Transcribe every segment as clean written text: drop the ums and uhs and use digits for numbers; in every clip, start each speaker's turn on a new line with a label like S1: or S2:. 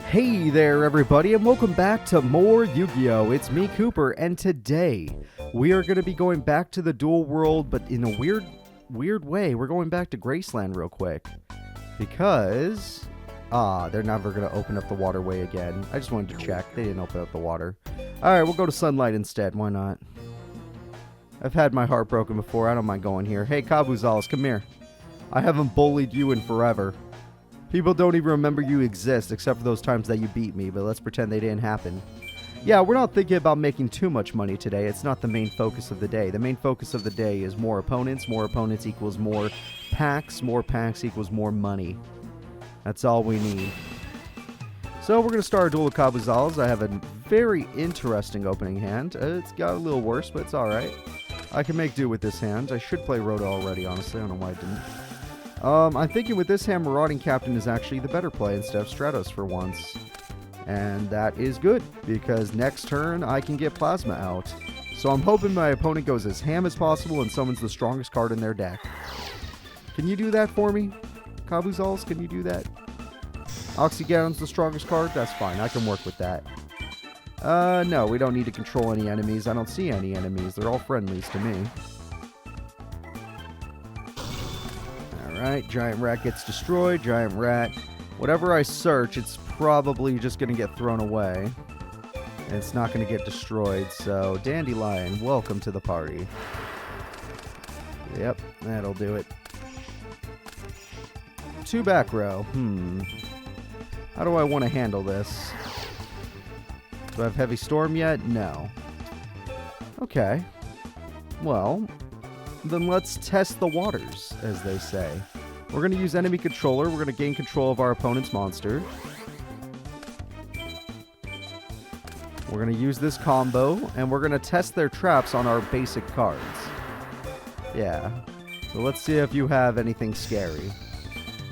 S1: Hey there, everybody, and welcome back to more Yu-Gi-Oh! It's me, Cooper, and today we are going to be going back to the duel world, but in a weird way. We're going back to Graceland real quick because they're never going to open up the waterway again. I just wanted to check. They didn't open up the water. All right, we'll go to Sunlight instead. Why not? I've had my heart broken before. I don't mind going here. Hey, Kabuzals, come here. I haven't bullied you in forever. People don't even remember you exist, except for those times that you beat me, but let's pretend they didn't happen. Yeah, we're not thinking about making too much money today. It's not the main focus of the day. The main focus of the day is more opponents. More opponents equals more packs. More packs equals more money. That's all we need. So we're going to start a duel with Kabuzals. I have a very interesting opening hand. It's got a little worse, but it's alright. I can make do with this hand. I should play Rhoda already, honestly. I don't know why I didn't. I'm thinking with this hand, Marauding Captain is actually the better play instead of Stratos for once. And that is good, because next turn I can get Plasma out. So I'm hoping my opponent goes as ham as possible and summons the strongest card in their deck. Can you do that for me? Kabuzals, can you do that? Oxygadon's the strongest card? That's fine, I can work with that. No, we don't need to control any enemies. I don't see any enemies. They're all friendlies to me. Alright, Giant Rat gets destroyed. Giant Rat. Whatever I search, it's probably just going to get thrown away. And it's not going to get destroyed. So, Dandelion, welcome to the party. Yep, that'll do it. 2 back row. How do I want to handle this? Do I have Heavy Storm yet? No. Okay. Well, then let's test the waters, as they say. We're going to use Enemy Controller. We're going to gain control of our opponent's monster. We're going to use this combo, and we're going to test their traps on our basic cards. Yeah. So let's see if you have anything scary.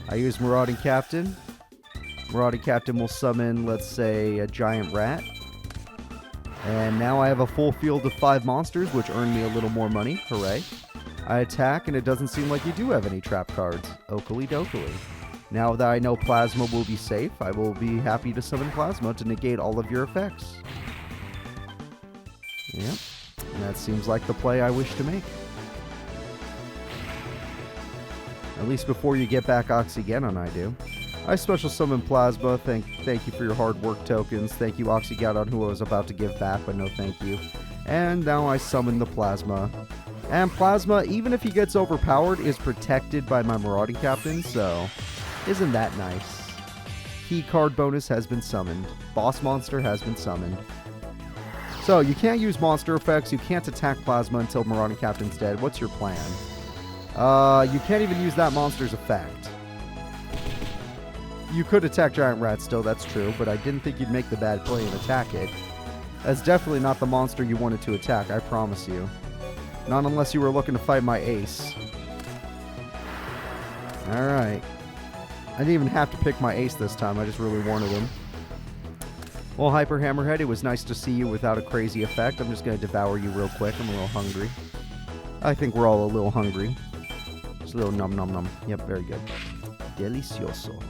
S1: I use Marauding Captain. Marauding Captain will summon, let's say, a Giant Rat. And now I have a full field of 5 monsters, which earn me a little more money. Hooray. I attack, and it doesn't seem like you do have any trap cards. Oakley dokley. Now that I know Plasma will be safe, I will be happy to summon Plasma to negate all of your effects. Yep. And that seems like the play I wish to make. At least before you get back Oxygadon, I do. I special summon Plasma. Thank you for your hard work tokens. Thank you, Oxygadon, who I was about to give back, but no thank you. And now I summon the Plasma. And Plasma, even if he gets overpowered, is protected by my Marauding Captain, so isn't that nice? Key card bonus has been summoned. Boss monster has been summoned. So, you can't use monster effects, you can't attack Plasma until Marauding Captain's dead. What's your plan? You can't even use that monster's effect. You could attack Giant Rat still, that's true, but I didn't think you'd make the bad play and attack it. That's definitely not the monster you wanted to attack, I promise you. Not unless you were looking to fight my ace. Alright. I didn't even have to pick my ace this time, I just really wanted him. Well, Hyper Hammerhead, it was nice to see you without a crazy effect. I'm just going to devour you real quick, I'm a little hungry. I think we're all a little hungry. Just a little nom nom nom. Yep, very good. Delicioso.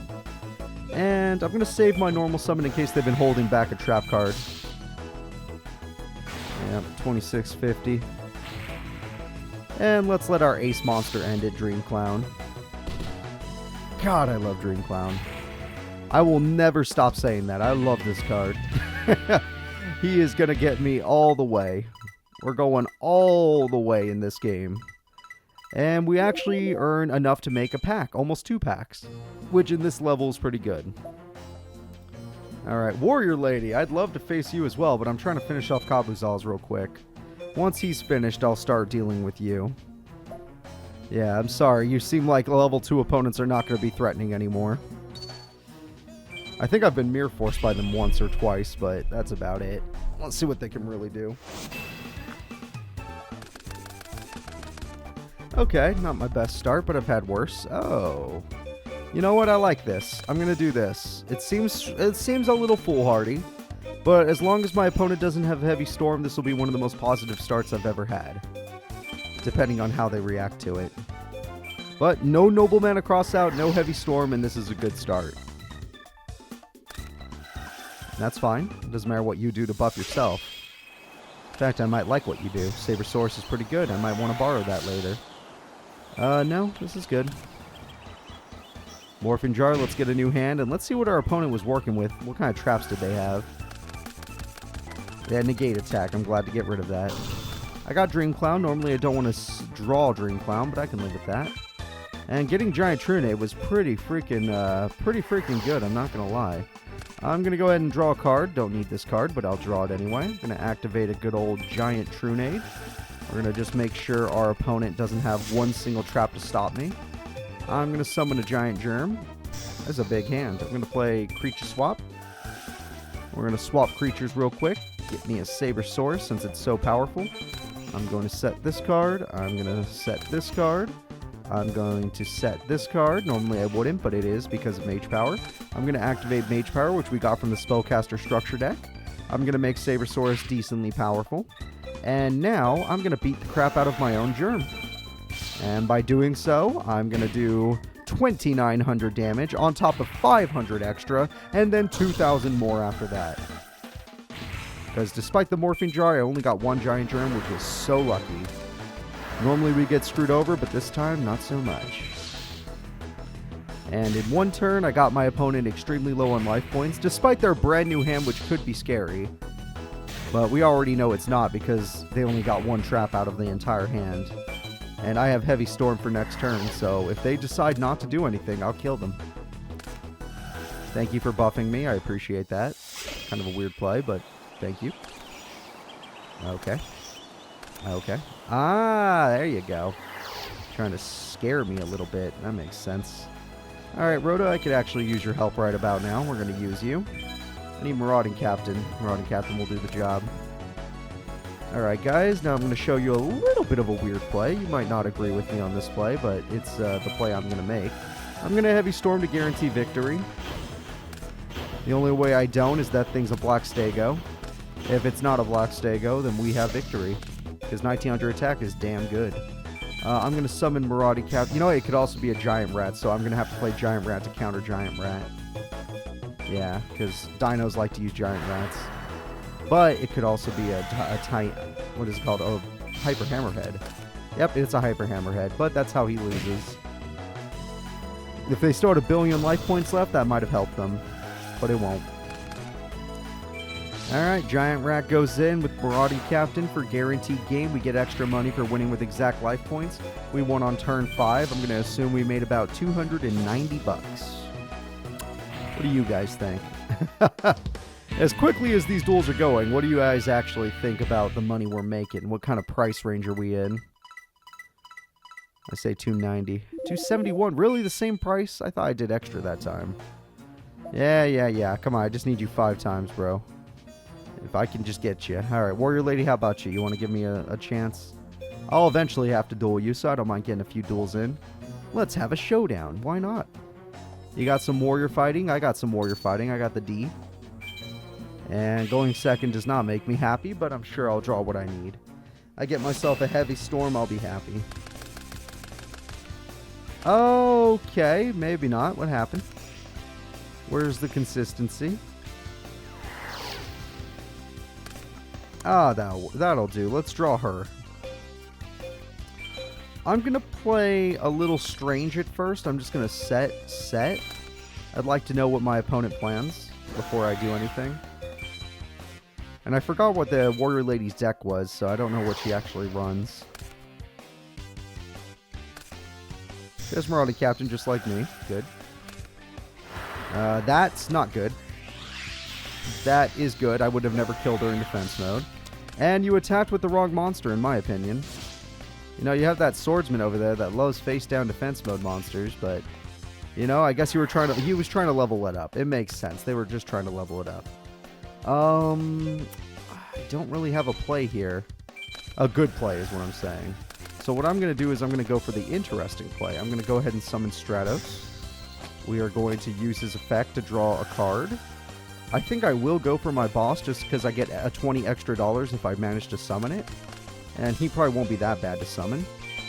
S1: And I'm going to save my normal summon in case they've been holding back a trap card. Yep, 2650. And let's let our ace monster end it, Dream Clown. God, I love Dream Clown. I will never stop saying that. I love this card. He is going to get me all the way. We're going all the way in this game. And we actually earn enough to make a pack. Almost 2 packs. Which in this level is pretty good. Alright, Warrior Lady. I'd love to face you as well, but I'm trying to finish off Kabuzals real quick. Once he's finished, I'll start dealing with you. Yeah, I'm sorry. You seem like level 2 opponents are not going to be threatening anymore. I think I've been mirror forced by them once or twice, but that's about it. Let's see what they can really do. Okay, not my best start, but I've had worse. Oh. You know what? I like this. I'm going to do this. It seems a little foolhardy. But as long as my opponent doesn't have Heavy Storm, this will be one of the most positive starts I've ever had. Depending on how they react to it. But no Nobleman across out, no Heavy Storm, and this is a good start. That's fine. It doesn't matter what you do to buff yourself. In fact, I might like what you do. Sabersaurus is pretty good. I might want to borrow that later. No, this is good. Morphin Jar, let's get a new hand, and let's see what our opponent was working with. What kind of traps did they have? Yeah, negate attack. I'm glad to get rid of that. I got Dream Clown. Normally I don't want to draw Dream Clown, but I can live with that. And getting Giant Trunade was pretty freaking good, I'm not going to lie. I'm going to go ahead and draw a card. Don't need this card, but I'll draw it anyway. I'm going to activate a good old Giant Trunade. We're going to just make sure our opponent doesn't have one single trap to stop me. I'm going to summon a Giant Germ. That's a big hand. I'm going to play Creature Swap. We're going to swap creatures real quick. Get me a Sabersaurus since it's so powerful. I'm going to set this card. I'm going to set this card. I'm going to set this card. Normally I wouldn't, but it is because of Mage Power. I'm going to activate Mage Power, which we got from the Spellcaster Structure deck. I'm going to make Sabersaurus decently powerful. And now I'm going to beat the crap out of my own Germ. And by doing so, I'm going to do 2,900 damage on top of 500 extra, and then 2,000 more after that. Because despite the Morphing Jar, I only got one Giant Germ, which was so lucky. Normally we get screwed over, but this time, not so much. And in one turn, I got my opponent extremely low on life points, despite their brand new hand, which could be scary. But we already know it's not, because they only got one trap out of the entire hand. And I have Heavy Storm for next turn, so if they decide not to do anything, I'll kill them. Thank you for buffing me, I appreciate that. Kind of a weird play, but thank you. Okay. Okay. Ah, there you go. Trying to scare me a little bit. That makes sense. Alright, Rhoda, I could actually use your help right about now. We're going to use you. I need Marauding Captain. Marauding Captain will do the job. Alright, guys, now I'm going to show you a little bit of a weird play. You might not agree with me on this play, but it's the play I'm going to make. I'm going to Heavy Storm to guarantee victory. The only way I don't is that thing's a Black Stego. If it's not a Black Stego, then we have victory. Because 1900 attack is damn good. I'm going to summon Marauding Captain. You know, it could also be a Giant Rat, so I'm going to have to play Giant Rat to counter Giant Rat. Yeah, because dinos like to use Giant Rats. But it could also be a what is it called? Oh, Hyper Hammerhead. Yep, it's a Hyper Hammerhead, but that's how he loses. If they still had 1 billion life points left, that might have helped them. But it won't. Alright, Giant Rat goes in with Marauding Captain for guaranteed game. We get extra money for winning with exact life points. We won on turn 5. I'm going to assume we made about 290 bucks. What do you guys think? As quickly as these duels are going, what do you guys actually think about the money we're making? What kind of price range are we in? I say 290. 271, really the same price? I thought I did extra that time. Yeah. Come on, I just need you 5 times, bro. If I can just get you. Alright, Warrior Lady, how about you? You want to give me a chance? I'll eventually have to duel you, so I don't mind getting a few duels in. Let's have a showdown. Why not? You got some warrior fighting? I got some warrior fighting. I got the D. And going second does not make me happy, but I'm sure I'll draw what I need. I get myself a Heavy Storm, I'll be happy. Okay, maybe not. What happened? Where's the consistency? Ah, that'll do. Let's draw her. I'm going to play a little strange at first. I'm just going to set. I'd like to know what my opponent plans before I do anything. And I forgot what the Warrior Lady's deck was, so I don't know what she actually runs. She has Marauding Captain just like me. Good. That's not good. That is good. I would have never killed her in defense mode. And you attacked with the wrong monster, in my opinion. You know, you have that swordsman over there that loves face-down defense mode monsters, but, you know, I guess he was trying to level it up. It makes sense. They were just trying to level it up. I don't really have a play here. A good play is what I'm saying. So what I'm going to do is I'm going to go for the interesting play. I'm going to go ahead and summon Stratos. We are going to use his effect to draw a card. I think I will go for my boss just because I get a $20 extra if I manage to summon it. And he probably won't be that bad to summon.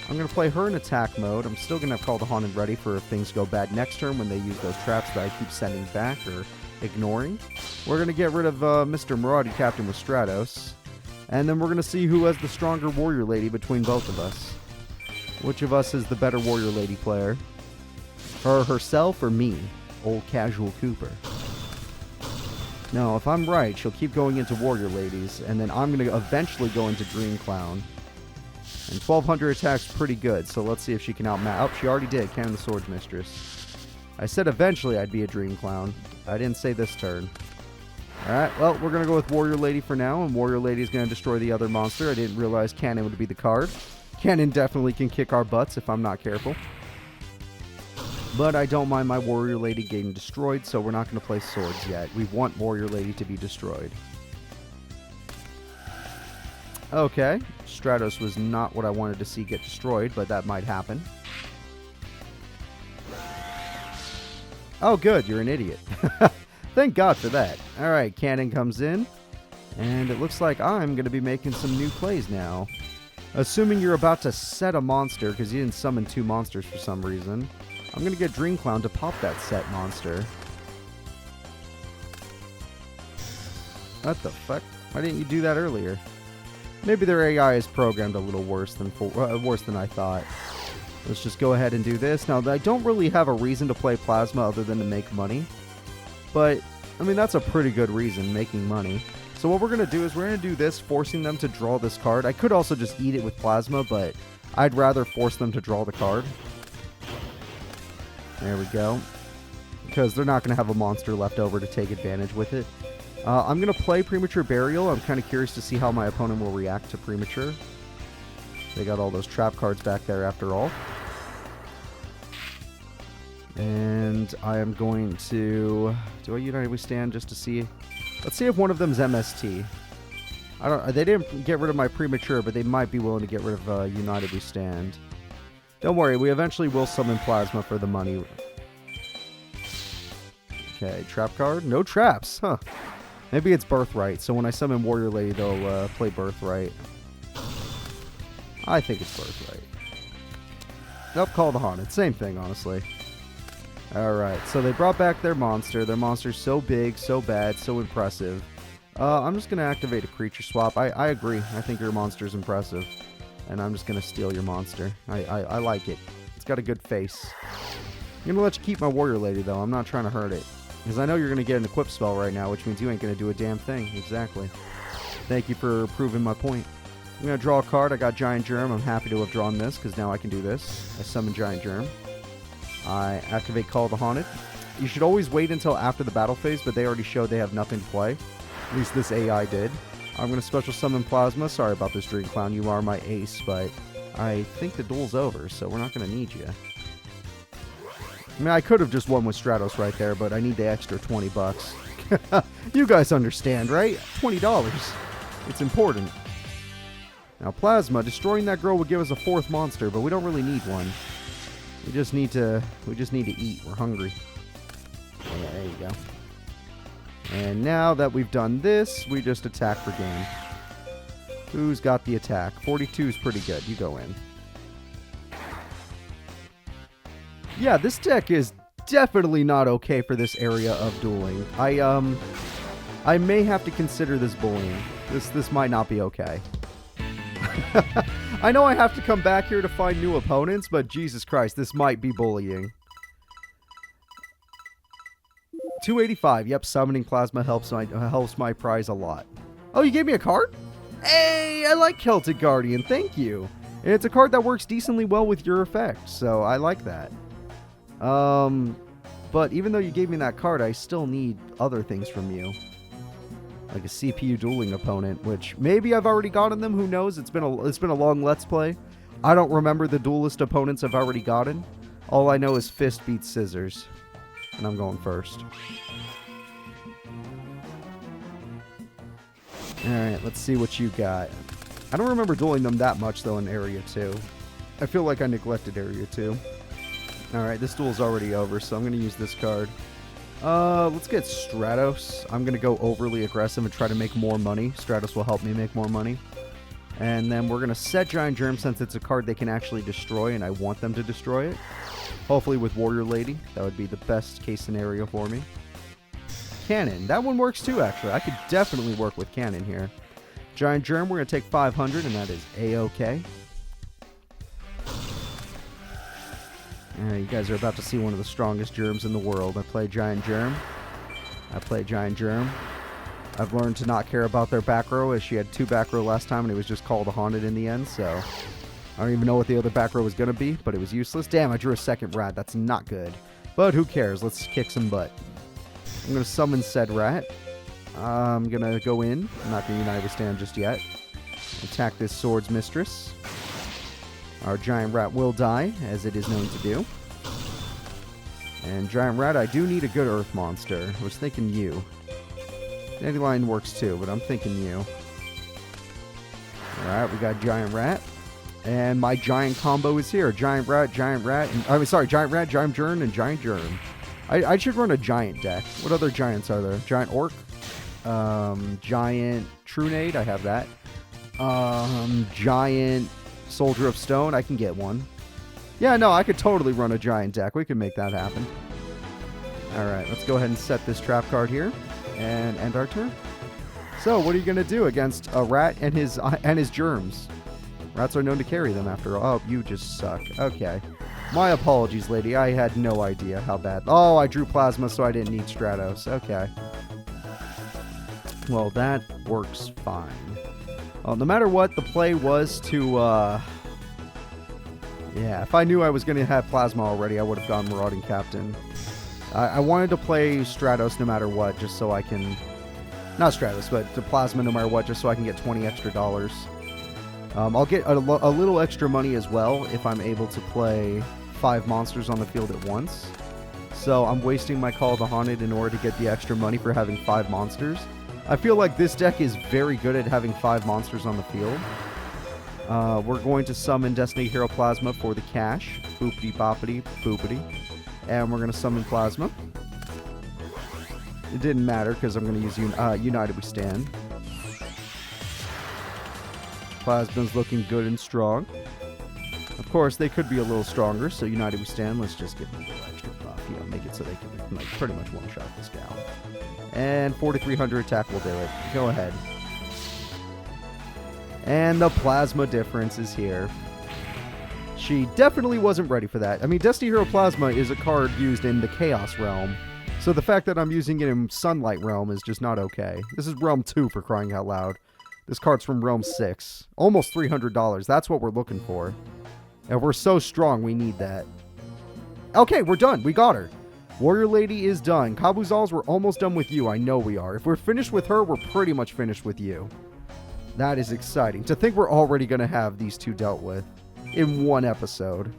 S1: I'm going to play her in attack mode. I'm still going to have Call the Haunted ready for if things go bad next turn when they use those traps that I keep sending back or ignoring. We're going to get rid of Mr. Marauder Captain with Stratos. And then we're going to see who has the stronger Warrior Lady between both of us. Which of us is the better Warrior Lady player? Her herself or me? Old Casual Cooper. No, if I'm right, she'll keep going into Warrior Ladies, and then I'm going to eventually go into Dream Clown. And 1200 attack's pretty good, so let's see if she can outmatch. Oh, she already did. Cannon the Swords Mistress. I said eventually I'd be a Dream Clown. I didn't say this turn. Alright, well, we're going to go with Warrior Lady for now, and Warrior Lady's going to destroy the other monster. I didn't realize Cannon would be the card. Cannon definitely can kick our butts if I'm not careful. But I don't mind my Warrior Lady getting destroyed, so we're not going to play swords yet. We want Warrior Lady to be destroyed. Okay. Stratos was not what I wanted to see get destroyed, but that might happen. Oh, good. You're an idiot. Thank God for that. Alright, Cannon comes in. And it looks like I'm going to be making some new plays now. Assuming you're about to set a monster, because you didn't summon 2 monsters for some reason. I'm going to get Dream Clown to pop that set monster. What the fuck? Why didn't you do that earlier? Maybe their AI is programmed a little worse than I thought. Let's just go ahead and do this. Now, I don't really have a reason to play Plasma other than to make money. But, I mean, that's a pretty good reason, making money. So what we're going to do is we're going to do this, forcing them to draw this card. I could also just eat it with Plasma, but I'd rather force them to draw the card. There we go. Because they're not going to have a monster left over to take advantage with it. I'm going to play Premature Burial. I'm kind of curious to see how my opponent will react to Premature. They got all those trap cards back there after all. And I am going to... Do I United We Stand just to see? Let's see if one of them's MST. They didn't get rid of my Premature, but they might be willing to get rid of United We Stand. Don't worry, we eventually will summon Plasma for the money. Okay, trap card? No traps, huh. Maybe it's Birthright, so when I summon Warrior Lady, they'll play Birthright. I think it's Birthright. Nope, Call the Haunted. Same thing, honestly. Alright, so they brought back their monster. Their monster's so big, so bad, so impressive. I'm just going to activate a creature swap. I agree. I think your monster's impressive. And I'm just going to steal your monster. I like it. It's got a good face. I'm going to let you keep my Warrior Lady, though. I'm not trying to hurt it. Because I know you're going to get an equip spell right now, which means you ain't going to do a damn thing. Exactly. Thank you for proving my point. I'm going to draw a card. I got Giant Germ. I'm happy to have drawn this, because now I can do this. I summon Giant Germ. I activate Call the Haunted. You should always wait until after the battle phase, but they already showed they have nothing to play. At least this AI did. I'm going to special summon Plasma. Sorry about this, Dream Clown. You are my ace, but I think the duel's over, so we're not going to need you. I mean, I could have just won with Stratos right there, but I need the extra 20 bucks. You guys understand, right? $20. It's important. Now, Plasma, destroying that girl would give us a 4th monster, but we don't really need one. We just need to eat. We're hungry. Yeah, there you go. And now that we've done this, we just attack for game. Who's got the attack? 42 is pretty good. You go in. Yeah, this deck is definitely not okay for this area of dueling. I may have to consider this bullying. This might not be okay. I know I have to come back here to find new opponents, but Jesus Christ, this might be bullying. 285. Yep, summoning Plasma helps my prize a lot. Oh, you gave me a card? Hey, I like Celtic Guardian. Thank you. And it's a card that works decently well with your effect, so I like that. But even though you gave me that card, I still need other things from you. Like a CPU dueling opponent, which maybe I've already gotten them. Who knows? It's been a long Let's Play. I don't remember the duelist opponents I've already gotten. All I know is Fist beats Scissors. And I'm going first. Alright, let's see what you got. I don't remember dueling them that much, though, in Area 2. I feel like I neglected Area 2. Alright, this duel's already over, so I'm going to use this card. Let's get Stratos. I'm going to go overly aggressive and try to make more money. Stratos will help me make more money. And then we're going to set Giant Germ since it's a card they can actually destroy, and I want them to destroy it. Hopefully with Warrior Lady. That would be the best case scenario for me. cannon. That one works too, actually. I could definitely work with cannon here. Giant Germ, we're going to take 500, and that is A-okay. You guys are about to see one of the strongest germs in the world. I play Giant Germ. I play Giant Germ. I've learned to not care about their back row, as she had 2 back row last time, and it was just called a Haunted in the end, so I don't even know what the other back row was going to be, but it was useless. Damn, I drew a second rat. That's not good. But who cares? Let's kick some butt. I'm going to summon said rat. I'm going to go in. I'm not going to Unite Withstand just yet. Attack this Sword's Mistress. Our Giant Rat will die, as it is known to do. And Giant Rat, I do need a good Earth monster. I was thinking you. Dandelion works too, but I'm thinking you. Alright, we got Giant Rat. And my giant combo is here. Giant Rat, Giant Rat, and, Giant Rat, Giant Germ, and Giant Germ. I should run a giant deck. What other giants are there? Giant Orc. Giant Trunade, I have that. Giant Soldier of Stone, I can get one. Yeah, no, I could totally run a giant deck. We can make that happen. Alright, let's go ahead and set this trap card here. And end our turn. So, what are you going to do against a rat and his germs? Rats are known to carry them after all. Oh, you just suck. Okay. My apologies, lady. I had no idea how bad. Oh, I drew Plasma, so I didn't need Stratos. Okay. Well, that works fine. Well, no matter what, the play was to, yeah, if I knew I was going to have Plasma already, I would have gone Marauding Captain. I wanted to play Stratos no matter what, just so I can... Not Stratos, but to Plasma no matter what, just so I can get 20 extra dollars. I'll get a little extra money as well if I'm able to play 5 monsters on the field at once. So I'm wasting my Call of the Haunted in order to get the extra money for having 5 monsters. I feel like this deck is very good at having 5 monsters on the field. We're going to summon Destiny Hero Plasma for the cash. Boopity boppity boopity. And we're going to summon Plasma. It didn't matter because I'm going to use United Withstand. Plasma's looking good and strong. Of course, they could be a little stronger, so United Withstand, let's just give them a little extra buff. You know, make it so they can like pretty much one-shot this gal. And 4,300 attack will do it. Go ahead. And the Plasma difference is here. She definitely wasn't ready for that. I mean, Destiny Hero Plasma is a card used in the Chaos Realm. So the fact that I'm using it in Sunlight Realm is just not okay. This is Realm 2 for crying out loud. This card's from Realm 6. Almost $300. That's what we're looking for. And we're so strong, we need that. Okay, we're done. We got her. Warrior Lady is done. Kabuzals, we're almost done with you. I know we are. If we're finished with her, we're pretty much finished with you. That is exciting. To think we're already going to have these two dealt with in one episode.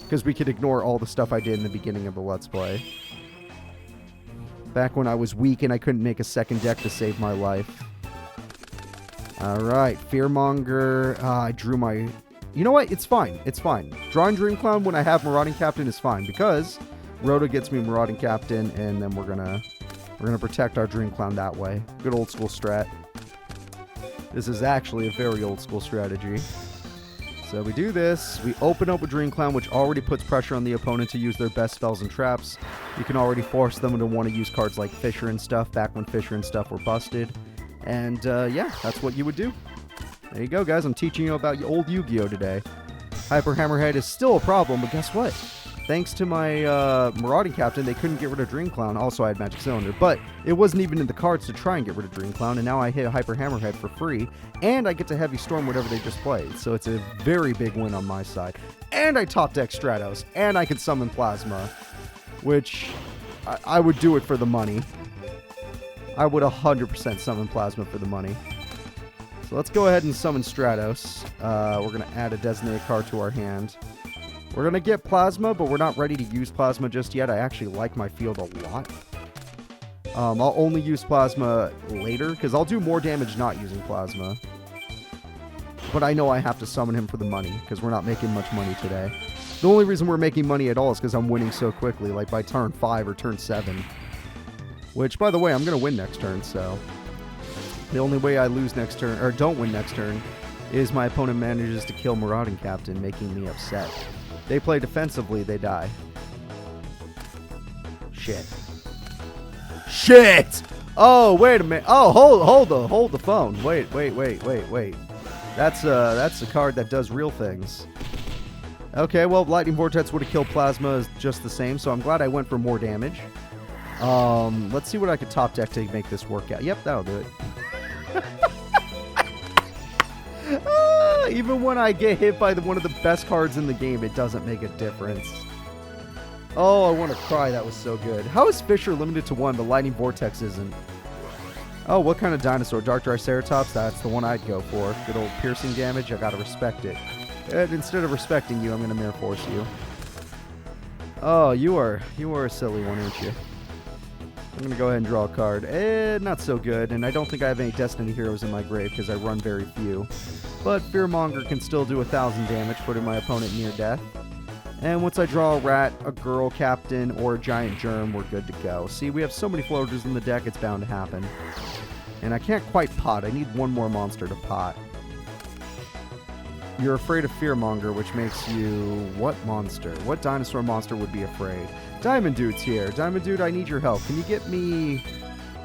S1: Because we could ignore all the stuff I did in the beginning of the Let's Play. Back when I was weak and I couldn't make a second deck to save my life. Alright, Fearmonger. I drew my... You know what? It's fine. It's fine. Drawing Dream Clown when I have Marauding Captain is fine. Because Rhoda gets me Marauding Captain and then we're gonna protect our Dream Clown that way. Good old school strat. This is actually a very old school strategy. So we do this. We open up with Dream Clown, which already puts pressure on the opponent to use their best spells and traps. You can already force them to want to use cards like Fisher and stuff back when Fisher and stuff were busted. And yeah, that's what you would do. There you go, guys. I'm teaching you about old Yu-Gi-Oh! Today. Hyper Hammerhead is still a problem, but guess what? Thanks to my Marauding Captain, they couldn't get rid of Dream Clown. Also, I had Magic Cylinder, but it wasn't even in the cards to try and get rid of Dream Clown, and now I hit Hyper Hammerhead for free, and I get to Heavy Storm whatever they just played, so it's a very big win on my side. And I top deck Stratos, and I can summon Plasma, which I would do it for the money. I would 100% summon Plasma for the money. So let's go ahead and summon Stratos. We're going to add a designated card to our hand. We're going to get Plasma, but we're not ready to use Plasma just yet. I actually like my field a lot. I'll only use Plasma later, because I'll do more damage not using Plasma. But I know I have to summon him for the money, because we're not making much money today. The only reason we're making money at all is because I'm winning so quickly, like by turn 5 or turn 7. Which, by the way, I'm going to win next turn, so... The only way I lose next turn, or don't win next turn, is my opponent manages to kill Marauding Captain, making me upset. They play defensively, they die. Shit. Shit! Oh, wait a minute. Oh, hold the phone. Wait. That's a card that does real things. Okay, well, Lightning Vortex would have killed Plasma just the same, so I'm glad I went for more damage. Let's see what I could top deck to make this work out. Yep, that'll do it. Even when I get hit by one of the best cards in the game, it doesn't make a difference. Oh, I want to cry. That was so good. How is Fisher limited to 1, but Lightning Vortex isn't? Oh, what kind of dinosaur? Dark Triceratops? That's the one I'd go for. Good old piercing damage. I gotta respect it. And instead of respecting you, I'm gonna Mirror Force you. Oh, you are a silly one, aren't you? I'm gonna go ahead and draw a card. Not so good, and I don't think I have any Destiny Heroes in my grave because I run very few. But Fearmonger can still do 1,000 damage, putting my opponent near death. And once I draw a rat, a girl captain, or a giant germ, we're good to go. See, we have so many floaters in the deck, it's bound to happen. And I can't quite pot. I need one more monster to pot. You're afraid of Fearmonger, which makes you... What monster? What dinosaur monster would be afraid? Diamond Dude's here. Diamond Dude, I need your help. Can you get me...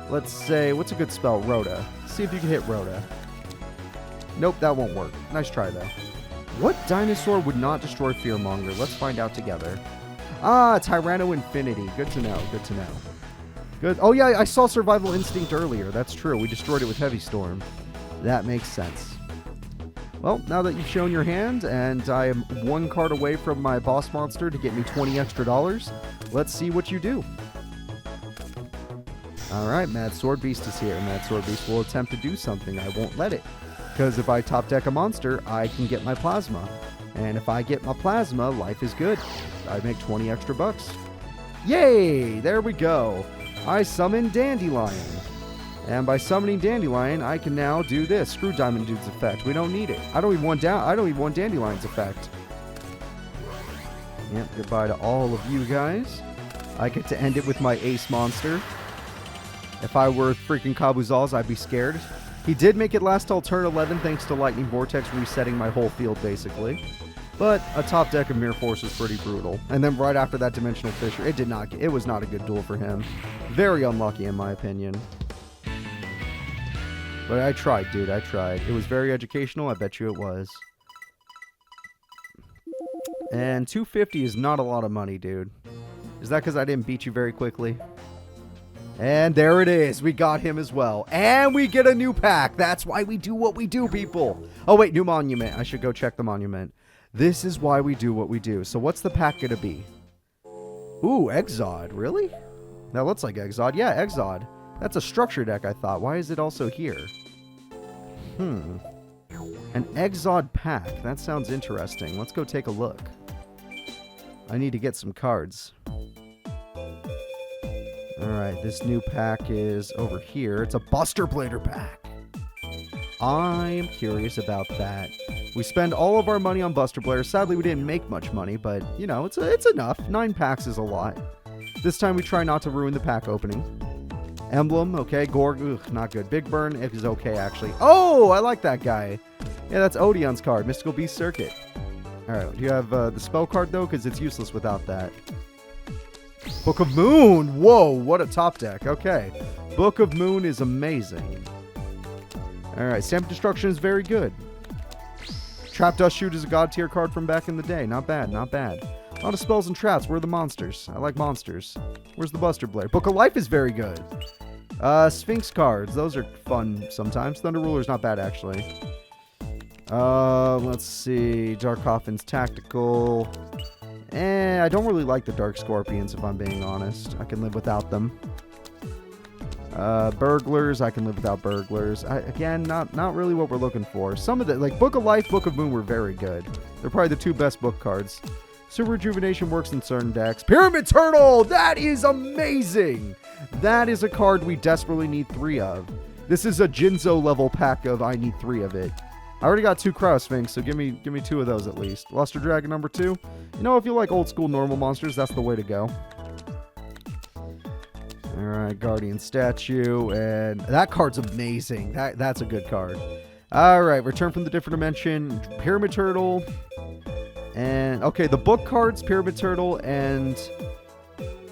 S1: Let's say... What's a good spell? Rhoda. See if you can hit Rhoda. Nope, that won't work. Nice try, though. What dinosaur would not destroy Fearmonger? Let's find out together. Ah, Tyranno Infinity. Good to know. Good to know. Good. Oh, yeah, I saw Survival Instinct earlier. That's true. We destroyed it with Heavy Storm. That makes sense. Well, now that you've shown your hand, and I am one card away from my boss monster to get me $20 extra, let's see what you do. Alright, Mad Sword Beast is here. Mad Sword Beast will attempt to do something. I won't let it. Because if I top deck a monster, I can get my Plasma. And if I get my Plasma, life is good. I make 20 extra bucks. Yay! There we go. I summon Dandelion. And by summoning Dandelion, I can now do this. Screw Diamond Dude's effect. We don't need it. I don't even want Dandelion's effect. Yep, goodbye to all of you guys. I get to end it with my ace monster. If I were freaking Kabuzals, I'd be scared. He did make it last till turn 11 thanks to Lightning Vortex resetting my whole field, basically. But a top deck of Mirror Force was pretty brutal. And then right after that, Dimensional Fissure, it was not a good duel for him. Very unlucky, in my opinion. But I tried, dude. I tried. It was very educational. I bet you it was. And 250 is not a lot of money, dude. Is that because I didn't beat you very quickly? And there it is. We got him as well. And we get a new pack. That's why we do what we do, people. Oh, wait. New monument. I should go check the monument. This is why we do what we do. So what's the pack going to be? Ooh, Exod. Really? That looks like Exod. Yeah, Exod. That's a structure deck, I thought. Why is it also here? An Exod pack. That sounds interesting. Let's go take a look. I need to get some cards. Alright, this new pack is over here. It's a Buster Blader pack. I am curious about that. We spend all of our money on Buster Blader. Sadly, we didn't make much money, but, you know, it's enough. 9 packs is a lot. This time we try not to ruin the pack opening. Emblem, okay. Gorg, ugh, not good. Big Burn is okay, actually. Oh, I like that guy. Yeah, that's Odeon's card, Mystical Beast Circuit. Alright, do you have the spell card, though? Because it's useless without that. Book of Moon! Whoa, what a top deck. Okay. Book of Moon is amazing. Alright, Stamp Destruction is very good. Trap Dust Shoot is a god tier card from back in the day. Not bad, not bad. A lot of spells and traps. Where are the monsters? I like monsters. Where's the Buster Blader? Book of Life is very good. Sphinx cards. Those are fun sometimes. Thunder Ruler's not bad, actually. Let's see. Dark Coffin's tactical. I don't really like the Dark Scorpions, if I'm being honest. I can live without them. Burglars. I can live without burglars. Again, not really what we're looking for. Some of the, like Book of Life, Book of Moon were very good. They're probably the 2 best book cards. Super Rejuvenation works in certain decks. Pyramid Turtle! That is amazing! That is a card we desperately need 3 of. This is a Jinzo level pack of I need 3 of it. I already got 2 Cryo Sphinx, so give me 2 of those at least. Luster Dragon number 2. You know, if you like old school normal monsters, that's the way to go. Alright, Guardian Statue, and that card's amazing. That's a good card. Alright, Return from the Different Dimension, Pyramid Turtle, and, okay, the book cards, Pyramid Turtle, and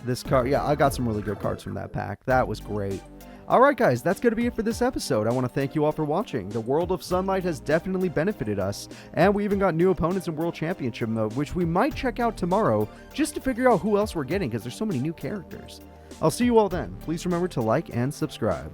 S1: This card, yeah, I got some really good cards from that pack. That was great. Alright guys, that's going to be it for this episode. I want to thank you all for watching. The World of Sunlight has definitely benefited us, and we even got new opponents in World Championship mode, which we might check out tomorrow, just to figure out who else we're getting, because there's so many new characters. I'll see you all then. Please remember to like and subscribe.